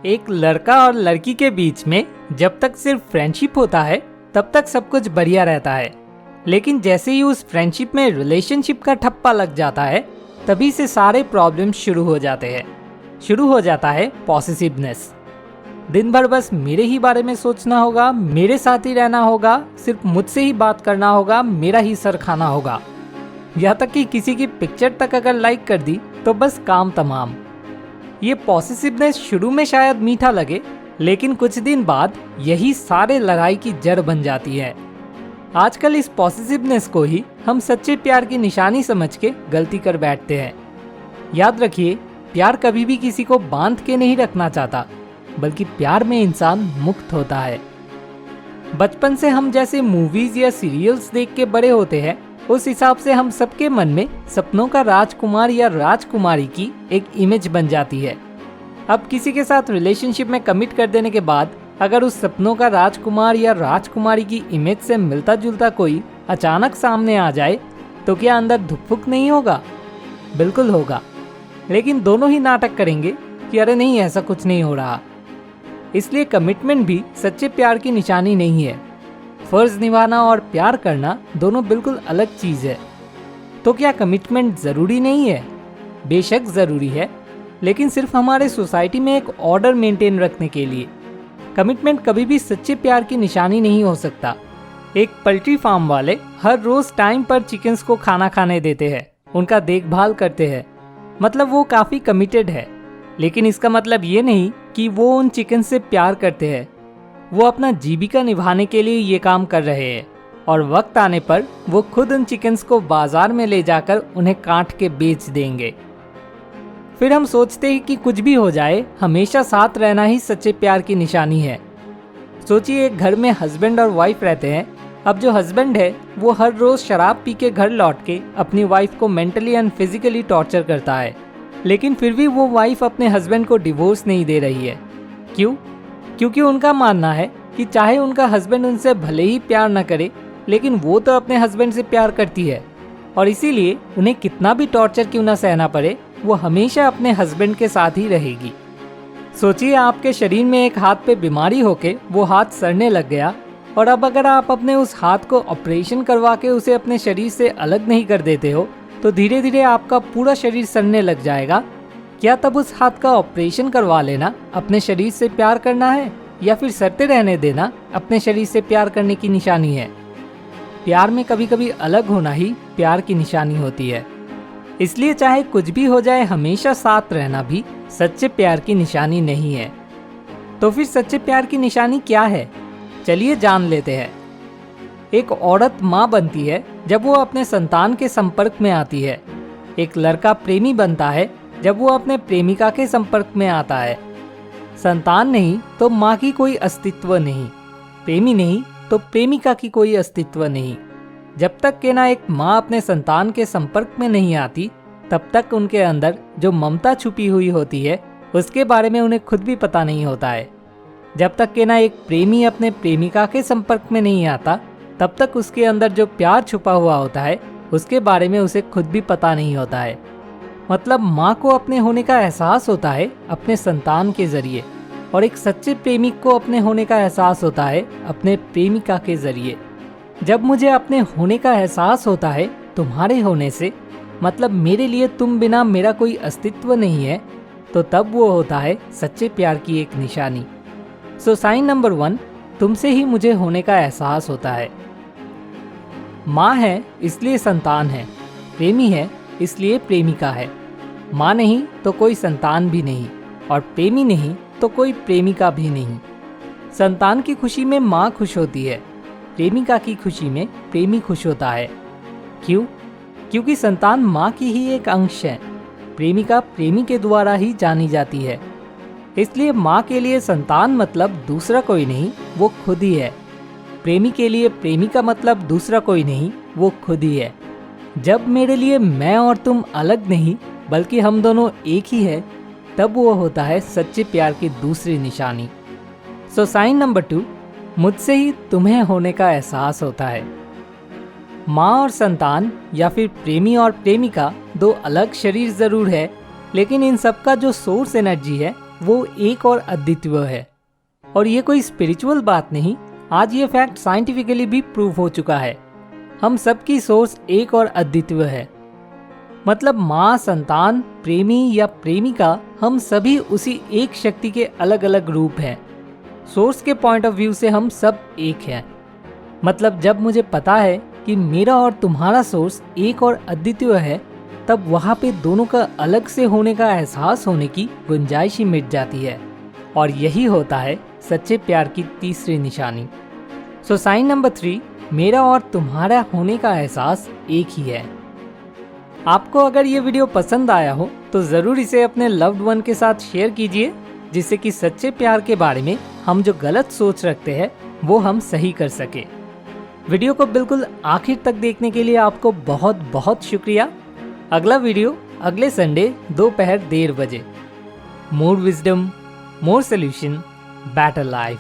एक लड़का और लड़की के बीच में जब तक सिर्फ फ्रेंडशिप होता है तब तक सब कुछ बढ़िया रहता है, लेकिन जैसे ही उस फ्रेंडशिप में रिलेशनशिप का ठप्पा लग जाता है तभी से सारे प्रॉब्लम शुरू हो जाते हैं। शुरू हो जाता है पॉसेसिवनेस। दिन भर बस मेरे ही बारे में सोचना होगा, मेरे साथ ही रहना होगा, सिर्फ मुझसे ही बात करना होगा, मेरा ही सर खाना होगा। यहाँ तक कि किसी की पिक्चर तक अगर लाइक कर दी तो बस काम तमाम। ये पॉसेसिवनेस शुरू में शायद मीठा लगे, लेकिन कुछ दिन बाद यही सारे लड़ाई की जड़ बन जाती है। आजकल इस पॉसेसिवनेस को ही हम सच्चे प्यार की निशानी समझ के गलती कर बैठते हैं। याद रखिए, प्यार कभी भी किसी को बांध के नहीं रखना चाहता, बल्कि प्यार में इंसान मुक्त होता है। बचपन से हम जैसे मूवीज या सीरियल्स देख के बड़े होते हैं, उस हिसाब से हम सबके मन में सपनों का राजकुमार या राजकुमारी की एक इमेज बन जाती है। अब किसी के साथ रिलेशनशिप में कमिट कर देने के बाद अगर उस सपनों का राजकुमार या राजकुमारी की इमेज से मिलता जुलता कोई अचानक सामने आ जाए तो क्या अंदर धुकफुक नहीं होगा? बिल्कुल होगा, लेकिन दोनों ही नाटक करेंगे कि अरे नहीं, ऐसा कुछ नहीं हो रहा। इसलिए कमिटमेंट भी सच्चे प्यार की निशानी नहीं है। फर्ज निभाना और प्यार करना दोनों बिल्कुल अलग चीज है। तो क्या कमिटमेंट जरूरी नहीं है? बेशक जरूरी है, लेकिन सिर्फ हमारे सोसाइटी में एक ऑर्डर मेंटेन रखने के लिए। कमिटमेंट कभी भी सच्चे प्यार की निशानी नहीं हो सकता। एक पोल्ट्री फार्म वाले हर रोज टाइम पर चिकन्स को खाना खाने देते हैं, उनका देखभाल करते हैं, मतलब वो काफी कमिटेड है। लेकिन इसका मतलब ये नहीं कि वो उन चिकन से प्यार करते हैं। वो अपना जीविका निभाने के लिए ये काम कर रहे हैं और वक्त आने पर वो खुद उन चिकन्स को बाजार में ले जाकर उन्हें काट के बेच देंगे। फिर हम सोचते हैं कि कुछ भी हो जाए, हमेशा साथ रहना ही सच्चे प्यार की निशानी है। सोचिए, एक घर में हस्बैंड और वाइफ रहते हैं। अब जो हस्बैंड है वो हर रोज शराब पी के घर लौट के अपनी वाइफ को मेंटली एंड फिजिकली टॉर्चर करता है, लेकिन फिर भी वो वाइफ अपने हस्बैंड को डिवोर्स नहीं दे रही है। क्यों? क्योंकि उनका मानना है कि चाहे उनका हस्बैंड उनसे भले ही प्यार न करे, लेकिन वो तो अपने हस्बैंड से प्यार करती है, और इसीलिए उन्हें कितना भी टॉर्चर क्यों न सहना पड़े, वो हमेशा अपने हस्बैंड के साथ ही रहेगी। सोचिए, आपके शरीर में एक हाथ पे बीमारी होके वो हाथ सड़ने लग गया, और अब अगर आप अपने उस हाथ को ऑपरेशन करवा के उसे अपने शरीर से अलग नहीं कर देते हो तो धीरे धीरे आपका पूरा शरीर सड़ने लग जाएगा। क्या तब उस हाथ का ऑपरेशन करवा लेना अपने शरीर से प्यार करना है, या फिर सड़ते रहने देना अपने शरीर से प्यार करने की निशानी है? प्यार में कभी कभी अलग होना ही प्यार की निशानी होती है। इसलिए चाहे कुछ भी हो जाए, हमेशा साथ रहना भी सच्चे प्यार की निशानी नहीं है। तो फिर सच्चे प्यार की निशानी क्या है? चलिए जान लेते हैं। एक औरत माँ बनती है जब वो अपने संतान के संपर्क में आती है। एक लड़का प्रेमी बनता है जब वो अपने प्रेमिका के संपर्क में आता है। संतान नहीं तो माँ की कोई अस्तित्व नहीं, प्रेमी नहीं तो प्रेमिका की कोई अस्तित्व नहीं। जब तक के ना एक माँ अपने संतान के संपर्क में नहीं आती, तब तक उनके अंदर जो ममता छुपी हुई होती है उसके बारे में उन्हें खुद भी पता नहीं होता है। जब तक के ना एक प्रेमी अपने प्रेमिका के संपर्क में नहीं आता, तब तक उसके अंदर जो प्यार छुपा हुआ होता है उसके बारे में उसे खुद भी पता नहीं होता है। मतलब माँ को अपने होने का एहसास होता है अपने संतान के जरिए, और एक सच्चे प्रेमिक को अपने होने का एहसास होता है अपने प्रेमिका के जरिए। जब मुझे अपने होने का एहसास होता है तुम्हारे होने से, मतलब मेरे लिए तुम बिना मेरा कोई अस्तित्व नहीं है, तो तब वो होता है सच्चे प्यार की एक निशानी। सो साइन नंबर 1, तुमसे ही मुझे होने का एहसास होता है। माँ है इसलिए संतान है, प्रेमी है इसलिए प्रेमिका है। माँ नहीं तो कोई संतान भी नहीं, और प्रेमी नहीं तो कोई प्रेमिका भी नहीं। संतान की खुशी में माँ खुश होती है, प्रेमिका की खुशी में प्रेमी खुश होता है। क्यों? क्योंकि संतान माँ की ही एक अंश है, प्रेमिका प्रेमी के द्वारा ही जानी जाती है। इसलिए माँ के लिए संतान मतलब दूसरा कोई नहीं, वो खुद ही है। प्रेमी के लिए प्रेमिका मतलब दूसरा कोई नहीं, वो खुद ही है। जब मेरे लिए मैं और तुम अलग नहीं बल्कि हम दोनों एक ही है, तब वो होता है सच्चे प्यार की दूसरी निशानी। सो साइन नंबर 2, मुझसे ही तुम्हें होने का एहसास होता है। माँ और संतान या फिर प्रेमी और प्रेमिका दो अलग शरीर जरूर है, लेकिन इन सब का जो सोर्स एनर्जी है वो एक और अद्वितीय है। और ये कोई स्पिरिचुअल बात नहीं, आज ये फैक्ट साइंटिफिकली भी प्रूव हो चुका है। हम सबकी सोर्स एक और अद्वितीय है। मतलब माँ, संतान, प्रेमी या प्रेमिका, हम सभी उसी एक शक्ति के अलग अलग रूप हैं। सोर्स के पॉइंट ऑफ व्यू से हम सब एक हैं। मतलब जब मुझे पता है कि मेरा और तुम्हारा सोर्स एक और अद्वितीय है, तब वहाँ पे दोनों का अलग से होने का एहसास होने की गुंजाइश ही मिट जाती है। और यही होता है सच्चे प्यार की तीसरी निशानी। सो साइन नंबर 3, मेरा और तुम्हारा होने का एहसास एक ही है। आपको अगर ये वीडियो पसंद आया हो तो ज़रूर इसे अपने लव्ड वन के साथ शेयर कीजिए, जिससे कि सच्चे प्यार के बारे में हम जो गलत सोच रखते हैं वो हम सही कर सके। वीडियो को बिल्कुल आखिर तक देखने के लिए आपको बहुत बहुत शुक्रिया। अगला वीडियो अगले संडे दोपहर 1:30 बजे। मोर विजडम, मोर सोल्यूशन, बेटर लाइफ।